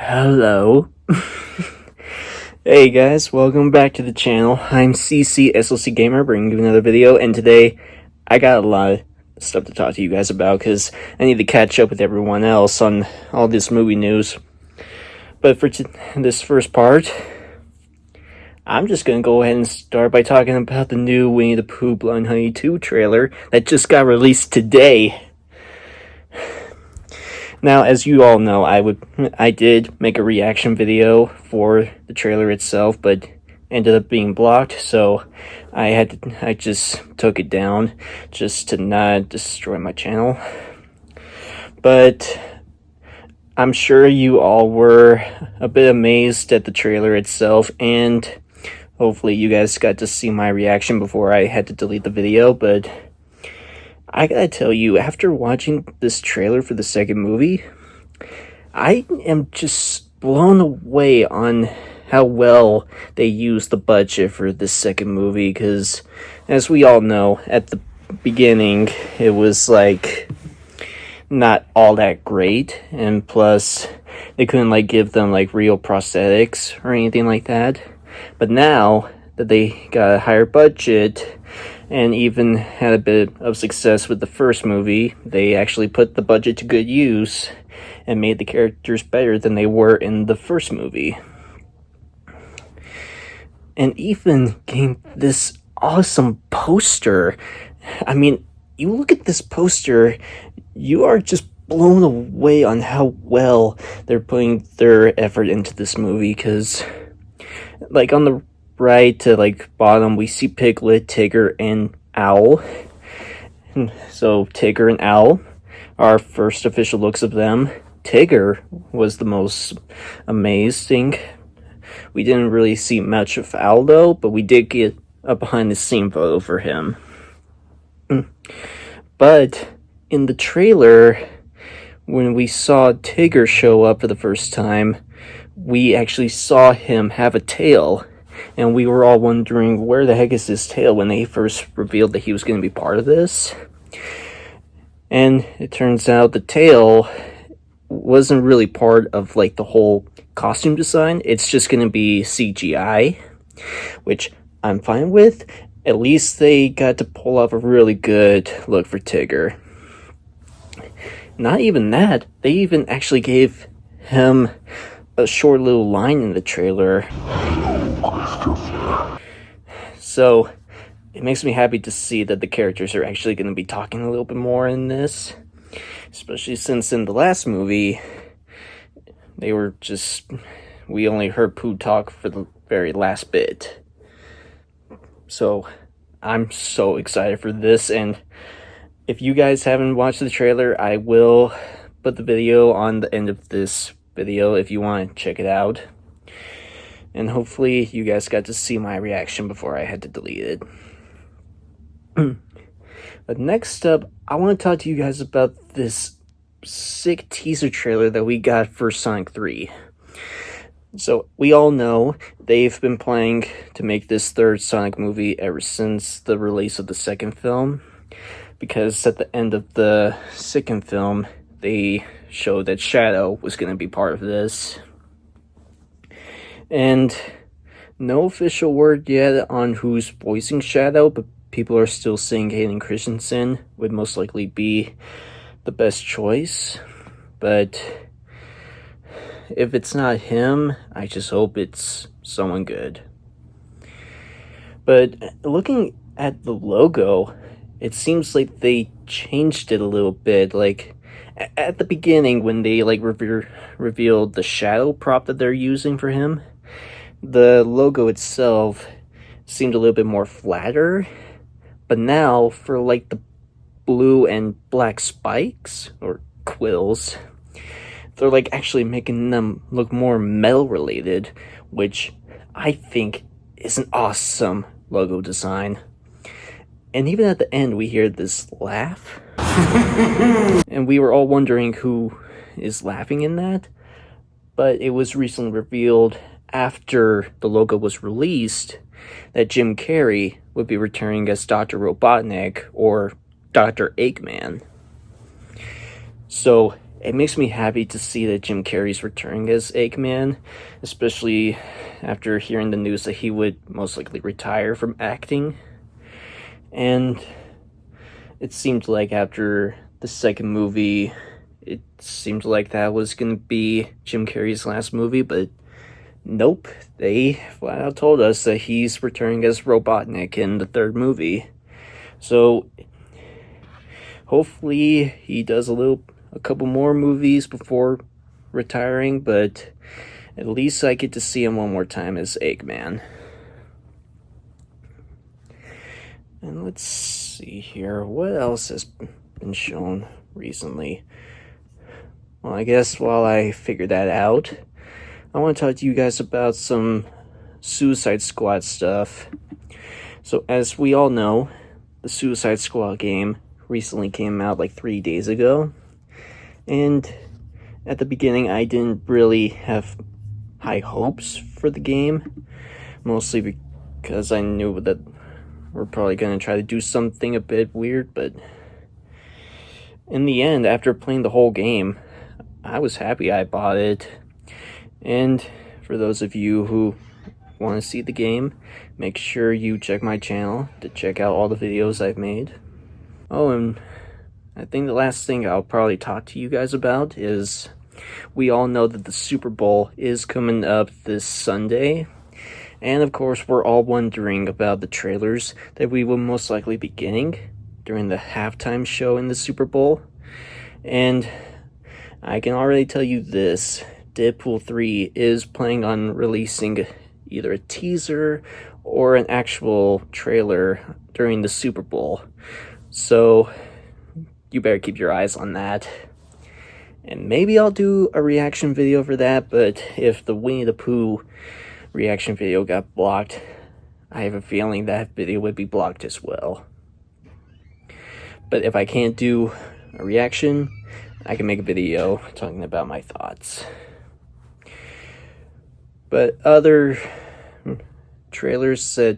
Hello. Hey guys, welcome back to the channel. I'm CC SLC Gamer, bringing you another video, and today I got a lot of stuff to talk to you guys about because I need to catch up with everyone else on all this movie news. But for this first part, I'm just gonna go ahead and start by talking about the new Winnie the Pooh Blood Honey 2 trailer that just got released today. Now, as you all know, I did make a reaction video for the trailer itself, but ended up being blocked, so I just took it down just to not destroy my channel. But I'm sure you all were a bit amazed at the trailer itself, and hopefully you guys got to see my reaction before I had to delete the video. But I gotta tell you, after watching this trailer for the second movie, I am just blown away on how well they used the budget for this second movie, because as we all know, at the beginning it was like not all that great, and plus they couldn't like give them like real prosthetics or anything like that. But now that they got a higher budget and even had a bit of success with the first movie, they actually put the budget to good use and made the characters better than they were in the first movie. And even getting this awesome poster. I mean, you look at this poster, you are just blown away on how well they're putting their effort into this movie, because like on the right to like bottom, we see Piglet, Tigger, and Owl. So Tigger and Owl, our first official looks of them. Tigger was the most amazing. We didn't really see much of Owl though, but we did get a behind the scene photo for him. But in the trailer, when we saw Tigger show up for the first time, we actually saw him have a tail. And we were all wondering, where the heck is his tail, when they first revealed that he was going to be part of this. And it turns out the tail wasn't really part of like the whole costume design. It's just going to be CGI, which I'm fine with. At least they got to pull off a really good look for Tigger. Not even that, they even actually gave him a short little line in the trailer. So it makes me happy to see that the characters are actually going to be talking a little bit more in this, especially since in the last movie we only heard Pooh talk for the very last bit. So I'm so excited for this, and if you guys haven't watched the trailer, I will put the video on the end of this video if you want to check it out. And hopefully you guys got to see my reaction before I had to delete it. But next up, I want to talk to you guys about this sick teaser trailer that we got for Sonic 3. So we all know they've been planning to make this third Sonic movie ever since the release of the second film, because at the end of the second film they showed that Shadow was going to be part of this. And no official word yet on who's voicing Shadow, but people are still saying Hayden Christensen would most likely be the best choice. But if it's not him, I just hope it's someone good. But looking at the logo, it seems like they changed it a little bit. Like at the beginning, when they like revealed the shadow prop that they're using for him, the logo itself seemed a little bit more flatter. But now, for like the blue and black spikes, or quills, they're like actually making them look more metal related, which I think is an awesome logo design. And even at the end, we hear this laugh. And we were all wondering who is laughing in that. But it was recently revealed after the logo was released that Jim Carrey would be returning as Dr. Robotnik, or Dr. Eggman. So it makes me happy to see that Jim Carrey's returning as Eggman, especially after hearing the news that he would most likely retire from acting. And it seemed like after the second movie, it seemed like that was going to be Jim Carrey's last movie, but nope. They flat out told us that he's returning as Robotnik in the third movie. So hopefully he does a couple more movies before retiring, but at least I get to see him one more time as Eggman. And let's see here, what else has been shown recently? Well, I guess while I figure that out, I want to talk to you guys about some Suicide Squad stuff. So as we all know, the Suicide Squad game recently came out like 3 days ago. And at the beginning, I didn't really have high hopes for the game. Mostly because I knew that we're probably going to try to do something a bit weird. But in the end, after playing the whole game, I was happy I bought it. And for those of you who want to see the game, make sure you check my channel to check out all the videos I've made. Oh, and I think the last thing I'll probably talk to you guys about is we all know that the Super Bowl is coming up this Sunday. And of course, we're all wondering about the trailers that we will most likely be getting during the halftime show in the Super Bowl. And I can already tell you this, Deadpool 3 is planning on releasing either a teaser or an actual trailer during the Super Bowl. So you better keep your eyes on that. And maybe I'll do a reaction video for that, but if the Winnie the Pooh reaction video got blocked, I have a feeling that video would be blocked as well. But if I can't do a reaction, I can make a video talking about my thoughts. But other trailers that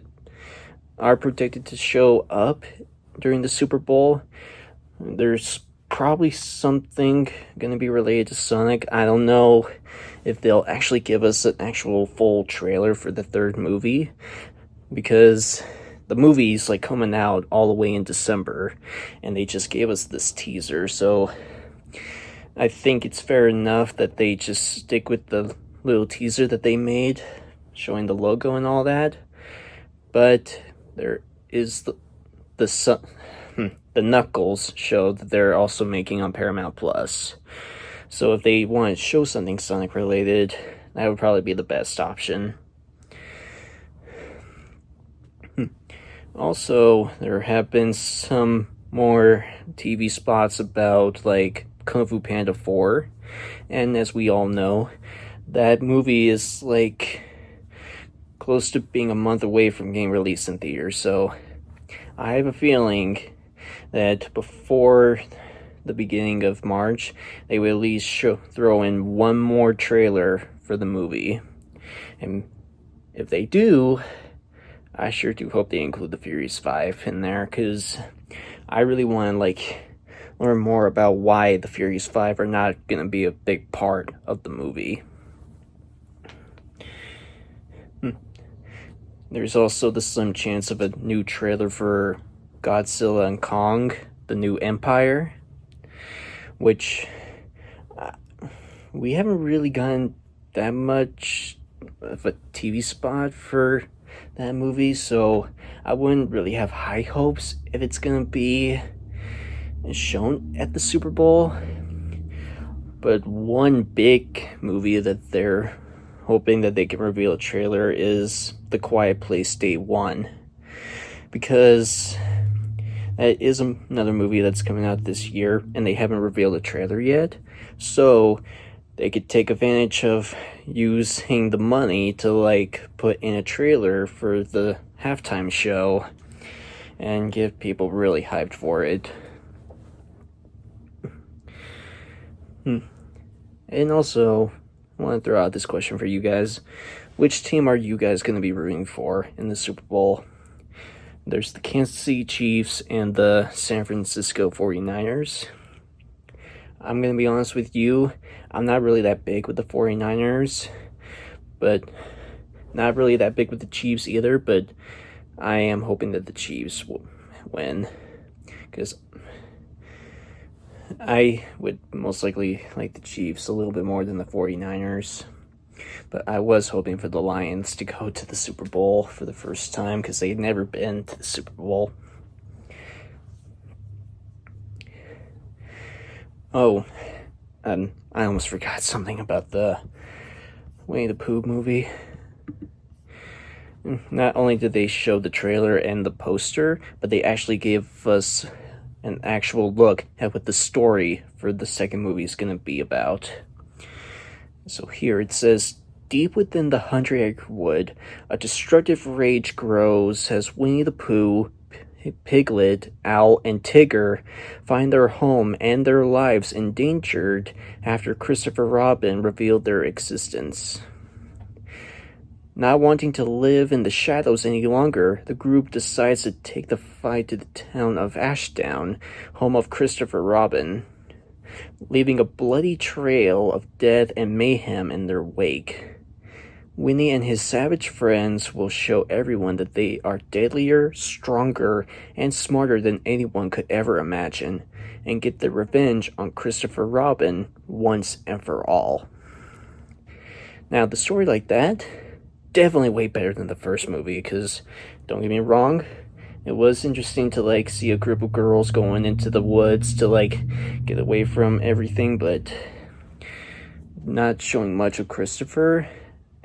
are predicted to show up during the Super Bowl, there's probably something going to be related to Sonic. I don't know if they'll actually give us an actual full trailer for the third movie, because the movie's like coming out all the way in December, and they just gave us this teaser, so I think it's fair enough that they just stick with the little teaser that they made, showing the logo and all that. But there is the Knuckles show that they're also making on Paramount Plus. So if they want to show something Sonic related, that would probably be the best option. Also, there have been some more TV spots about like Kung Fu Panda 4, and as we all know, that movie is like close to being a month away from getting released in theaters, so I have a feeling that before the beginning of March, they will at least throw in one more trailer for the movie. And if they do, I sure do hope they include the Furious 5 in there, because I really want to like learn more about why the Furious 5 are not going to be a big part of the movie. There's also the slim chance of a new trailer for Godzilla and Kong, the New Empire, which we haven't really gotten that much of a TV spot for that movie, so I wouldn't really have high hopes if it's gonna be shown at the Super Bowl. But one big movie that they're hoping that they can reveal a trailer is The Quiet Place Day 1, because that is another movie that's coming out this year and they haven't revealed a trailer yet, so they could take advantage of using the money to like put in a trailer for the halftime show and get people really hyped for it. And also, I want to throw out this question for you guys. Which team are you guys going to be rooting for in the Super Bowl? There's the Kansas City Chiefs and the San Francisco 49ers. I'm gonna be honest with you, I'm not really that big with the 49ers, but not really that big with the Chiefs either, but I am hoping that the Chiefs will win, because I would most likely like the Chiefs a little bit more than the 49ers. But I was hoping for the Lions to go to the Super Bowl for the first time, because they had never been to the Super Bowl. Oh, I almost forgot something about the Winnie the Pooh movie. Not only did they show the trailer and the poster, but they actually gave us an actual look at what the story for the second movie is going to be about. So here it says, deep within the 100-acre wood, a destructive rage grows as Winnie the Pooh, Piglet, Owl, and Tigger find their home and their lives endangered after Christopher Robin revealed their existence. Not wanting to live in the shadows any longer, the group decides to take the fight to the town of Ashdown, home of Christopher Robin, leaving a bloody trail of death and mayhem in their wake. Winnie and his savage friends will show everyone that they are deadlier, stronger, and smarter than anyone could ever imagine, and get their revenge on Christopher Robin once and for all. Now, the story like that, definitely way better than the first movie, because, don't get me wrong, it was interesting to, see a group of girls going into the woods to, get away from everything, but not showing much of Christopher.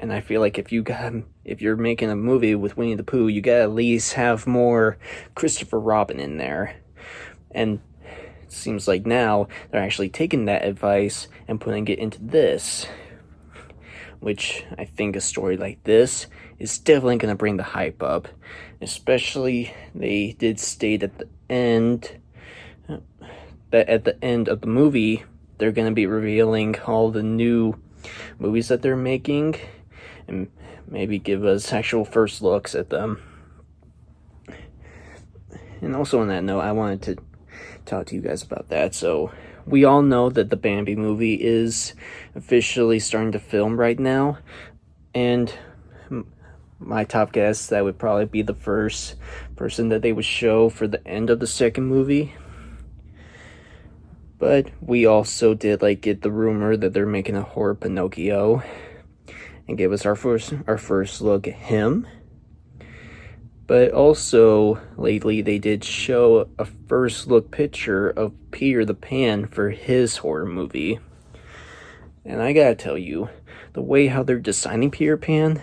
And I feel like if you're making a movie with Winnie the Pooh, you gotta at least have more Christopher Robin in there. And it seems like now they're actually taking that advice and putting it into this, which I think a story like this is definitely gonna bring the hype up. Especially, they did state at the end that at the end of the movie, they're gonna be revealing all the new movies that they're making, and maybe give us actual first looks at them. And also on that note, I wanted to talk to you guys about that. So, we all know that the Bambi movie is officially starting to film right now, and my top guess, that would probably be the first person that they would show for the end of the second movie. But we also did get the rumor that they're making a horror Pinocchio, and gave us our first look at him. But also, lately, they did show a first look picture of Peter the Pan for his horror movie. And I gotta tell you, the way how they're designing Peter Pan,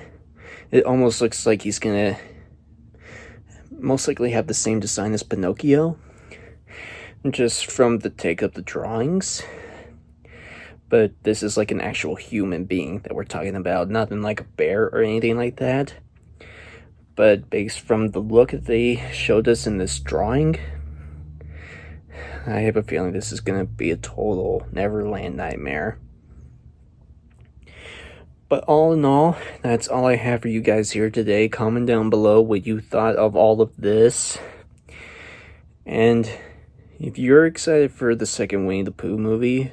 it almost looks like he's gonna most likely have the same design as Pinocchio, just from the take of the drawings. But this is an actual human being that we're talking about, nothing like a bear or anything like that. But based from the look that they showed us in this drawing, I have a feeling this is going to be a total Neverland nightmare. But all in all, that's all I have for you guys here today. Comment down below what you thought of all of this. And if you're excited for the second Winnie the Pooh movie,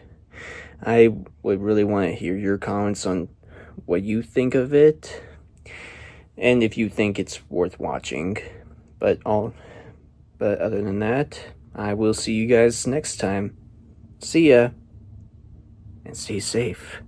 I would really want to hear your comments on what you think of it, and if you think it's worth watching. But other than that, I will see you guys next time. See ya, and stay safe.